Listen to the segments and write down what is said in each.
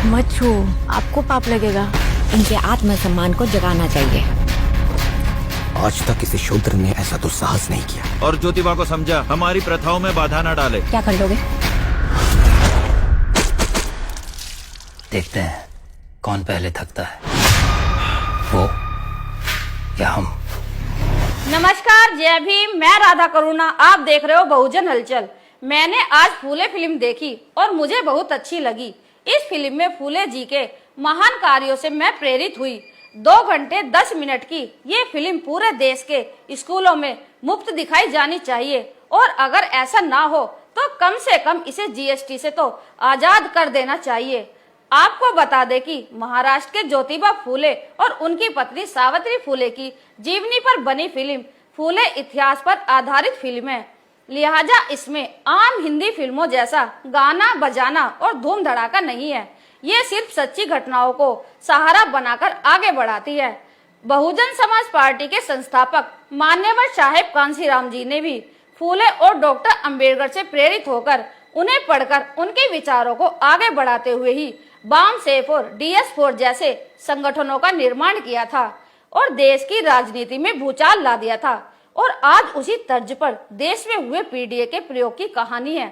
मत छू, आपको पाप लगेगा। इनके आत्मसम्मान को जगाना चाहिए। आज तक किसी शूद्र ने ऐसा दुस्साहस नहीं किया। और ज्योतिबा को समझा, हमारी प्रथाओं में बाधा न डाले। क्या कर लोगे? देखते हैं कौन पहले थकता है, वो या हम। नमस्कार, जय भीम। मैं राधा करुणा, आप देख रहे हो बहुजन हलचल। मैंने आज फूले फिल्म देखी और मुझे बहुत अच्छी लगी। इस फिल्म में फूले जी के महान कार्यों से मैं प्रेरित हुई। 2 घंटे 10 मिनट की ये फिल्म पूरे देश के स्कूलों में मुफ्त दिखाई जानी चाहिए, और अगर ऐसा ना हो तो कम से कम इसे जीएसटी से तो आजाद कर देना चाहिए। आपको बता दें कि महाराष्ट्र के ज्योतिबा फूले और उनकी पत्नी सावित्री फूले की जीवनी पर बनी फिल्म फूले इतिहास पर आधारित फिल्म है। लिहाजा इसमें आम हिंदी फिल्मों जैसा गाना बजाना और धूम धड़ाका नहीं है। ये सिर्फ सच्ची घटनाओं को सहारा बनाकर आगे बढ़ाती है। बहुजन समाज पार्टी के संस्थापक मान्यवर साहेब कांशीराम जी ने भी फूले और डॉक्टर अंबेडकर से प्रेरित होकर उन्हें पढ़कर उनके विचारों को आगे बढ़ाते हुए ही बाम सेफ और DS4 जैसे संगठनों का निर्माण किया था और देश की राजनीति में भूचाल ला दिया था। और आज उसी तर्ज पर देश में हुए पीडीए के प्रयोग की कहानी है।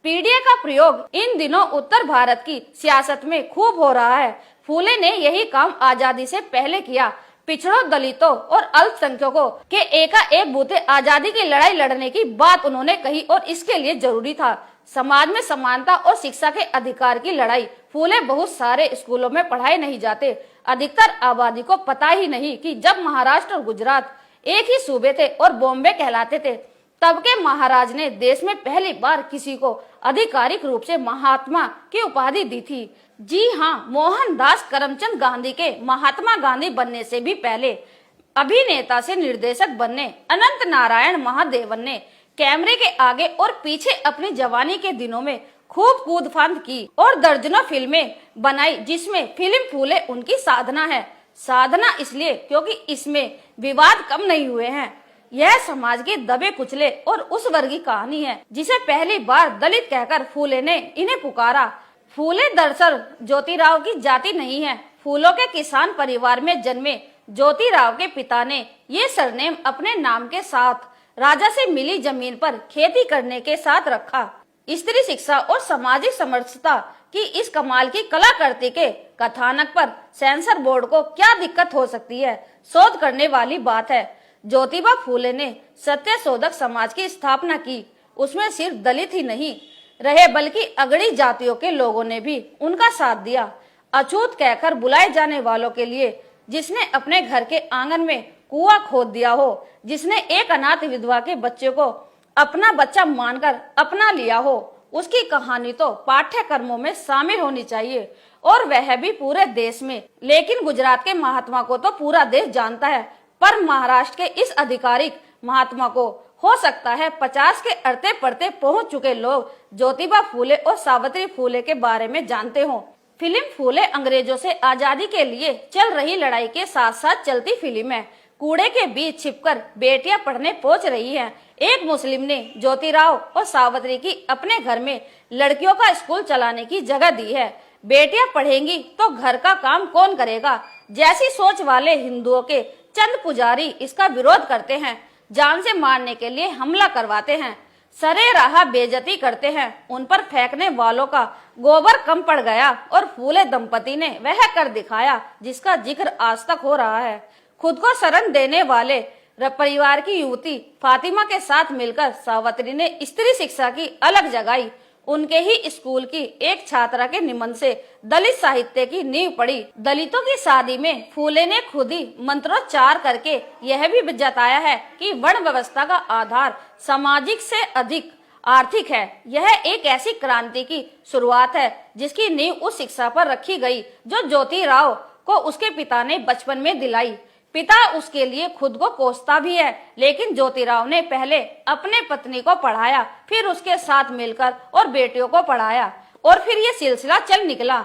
पीडीए का प्रयोग इन दिनों उत्तर भारत की सियासत में खूब हो रहा है। फूले ने यही काम आजादी से पहले किया। पिछड़ों, दलितों और अल्पसंख्यकों के एकाएक बूते आजादी की लड़ाई लड़ने की बात उन्होंने कही, और इसके लिए जरूरी था समाज में समानता और शिक्षा के अधिकार की लड़ाई। फूले बहुत सारे स्कूलों में पढ़ाए नहीं जाते। अधिकतर आबादी को पता ही नहीं कि जब महाराष्ट्र और गुजरात एक ही सूबे थे और बॉम्बे कहलाते थे, तब के महाराज ने देश में पहली बार किसी को आधिकारिक रूप से महात्मा की उपाधि दी थी। जी हाँ, मोहनदास करमचंद गांधी के महात्मा गांधी बनने से भी पहले अभिनेता से निर्देशक बनने अनंत नारायण महादेवन ने कैमरे के आगे और पीछे अपनी जवानी के दिनों में खूब कूद फांद की और दर्जनों फिल्में बनाई, जिसमें फिल्म फूले उनकी साधना है। साधना इसलिए क्योंकि इसमें विवाद कम नहीं हुए हैं। यह समाज के दबे कुचले और उस वर्ग की कहानी है जिसे पहली बार दलित कहकर फूले ने इन्हें पुकारा। फूले दरअसल ज्योतिराव की जाति नहीं है। फूलों के किसान परिवार में जन्मे ज्योतिराव के पिता ने ये सरनेम अपने नाम के साथ राजा से मिली जमीन पर खेती करने के साथ रखा। स्त्री शिक्षा और सामाजिक समरसता की इस कमाल की कलाकृति के कथानक पर सेंसर बोर्ड को क्या दिक्कत हो सकती है, शोध करने वाली बात है। ज्योतिबा फूले ने सत्य शोधक समाज की स्थापना की। उसमें सिर्फ दलित ही नहीं रहे बल्कि अगड़ी जातियों के लोगों ने भी उनका साथ दिया। अछूत कहकर बुलाए जाने वालों के लिए, जिसने अपने घर के आंगन में कुआं खोद दिया हो, जिसने एक अनाथ विधवा के बच्चे को अपना बच्चा मानकर अपना लिया हो, उसकी कहानी तो पाठ्यक्रमों में शामिल होनी चाहिए, और वह भी पूरे देश में। लेकिन गुजरात के महात्मा को तो पूरा देश जानता है, पर महाराष्ट्र के इस आधिकारिक महात्मा को हो सकता है 50 के अड़ते पड़ते पहुंच चुके लोग ज्योतिबा फूले और सावित्री फूले के बारे में जानते हों। फिल्म फूले अंग्रेजों से आजादी के लिए चल रही लड़ाई के साथ साथ चलती फिल्म है। कूड़े के बीच छिपकर बेटियां पढ़ने पहुंच रही हैं। एक मुस्लिम ने ज्योतिराव और सावित्री की अपने घर में लड़कियों का स्कूल चलाने की जगह दी है। बेटियां पढ़ेंगी तो घर का काम कौन करेगा, जैसी सोच वाले हिंदुओं के चंद पुजारी इसका विरोध करते हैं, जान से मारने के लिए हमला करवाते हैं, सरे राह बेइज्जती करते हैं। उन पर फेंकने वालों का गोबर कम पड़ गया और फूले दंपति ने वह कर दिखाया जिसका जिक्र आज तक हो रहा है। खुद को शरण देने वाले परिवार की युवती फातिमा के साथ मिलकर सावित्री ने स्त्री शिक्षा की अलग जगाई। उनके ही स्कूल की एक छात्रा के निमन से दलित साहित्य की नींव पड़ी। दलितों की शादी में फूले ने खुद ही मंत्रोच्चार करके यह भी जताया है कि वर्ण व्यवस्था का आधार सामाजिक से अधिक आर्थिक है। यह एक ऐसी क्रांति की शुरुआत है जिसकी नींव उस शिक्षा पर रखी गई जो ज्योतिराव को उसके पिता ने बचपन में दिलाई। पिता उसके लिए खुद को कोसता भी है, लेकिन ज्योतिराव ने पहले अपने पत्नी को पढ़ाया, फिर उसके साथ मिलकर और बेटियों को पढ़ाया, और फिर ये सिलसिला चल निकला।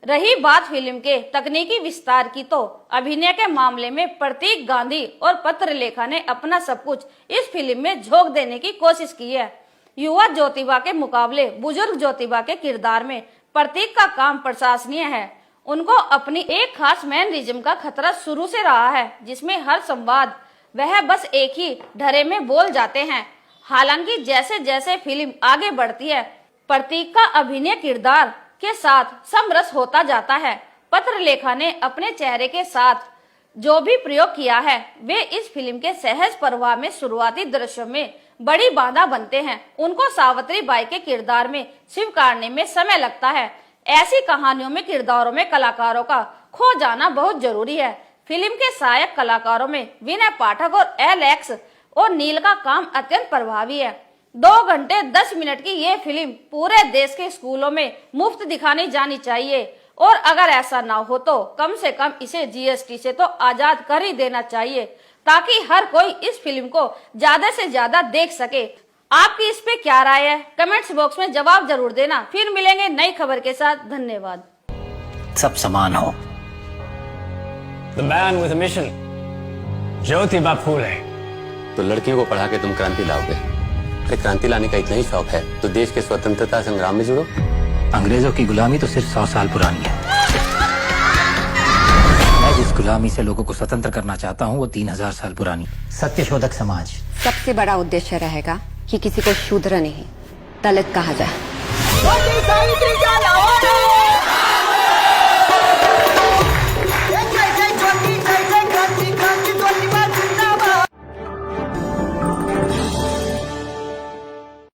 रही बात फिल्म के तकनीकी विस्तार की, तो अभिनय के मामले में प्रतीक गांधी और पत्रलेखा ने अपना सब कुछ इस फिल्म में झोंक देने की कोशिश की है। युवा ज्योतिबा के मुकाबले बुजुर्ग ज्योतिबा के किरदार में प्रतीक का काम प्रशंसनीय है। उनको अपनी एक खास मैनरिज्म का खतरा शुरू से रहा है, जिसमें हर संवाद वह बस एक ही ढर्रे में बोल जाते हैं। हालांकि जैसे जैसे फिल्म आगे बढ़ती है, प्रतीक का अभिनय किरदार के साथ समरस होता जाता है। पत्रलेखा ने अपने चेहरे के साथ जो भी प्रयोग किया है, वे इस फिल्म के सहज प्रवाह में शुरुआती दृश्यों में बड़ी बाधा बनते हैं। उनको सावित्री बाई के किरदार में स्वीकारने में समय लगता है। ऐसी कहानियों में किरदारों में कलाकारों का खो जाना बहुत जरूरी है। फिल्म के सहायक कलाकारों में विनय पाठक और एलेक्स और नील का काम अत्यंत प्रभावी है। 2 घंटे 10 मिनट की ये फिल्म पूरे देश के स्कूलों में मुफ्त दिखानी जानी चाहिए, और अगर ऐसा ना हो तो कम से कम इसे जीएसटी से तो आजाद कर ही देना चाहिए, ताकि हर कोई इस फिल्म को ज्यादा से ज्यादा देख सके। आपकी इस पे क्या राय है? कमेंट्स बॉक्स में जवाब जरूर देना। फिर मिलेंगे नई खबर के साथ। धन्यवाद। सब समान हो। The man with a mission, Jyotiba Phule. तो लड़कियों को पढ़ा के तुम क्रांति लाओगे? अरे क्रांति लाने का इतना ही शौक है तो देश के स्वतंत्रता संग्राम में जुड़ो। अंग्रेजों की गुलामी तो सिर्फ 100 साल पुरानी है। मैं जिस गुलामी से लोगों को स्वतंत्र करना चाहता हूँ वो 3000 साल पुरानी। सत्यशोधक समाज सबसे बड़ा उद्देश्य रहेगा कि किसी को शूद्र नहीं दलित कहा जाए।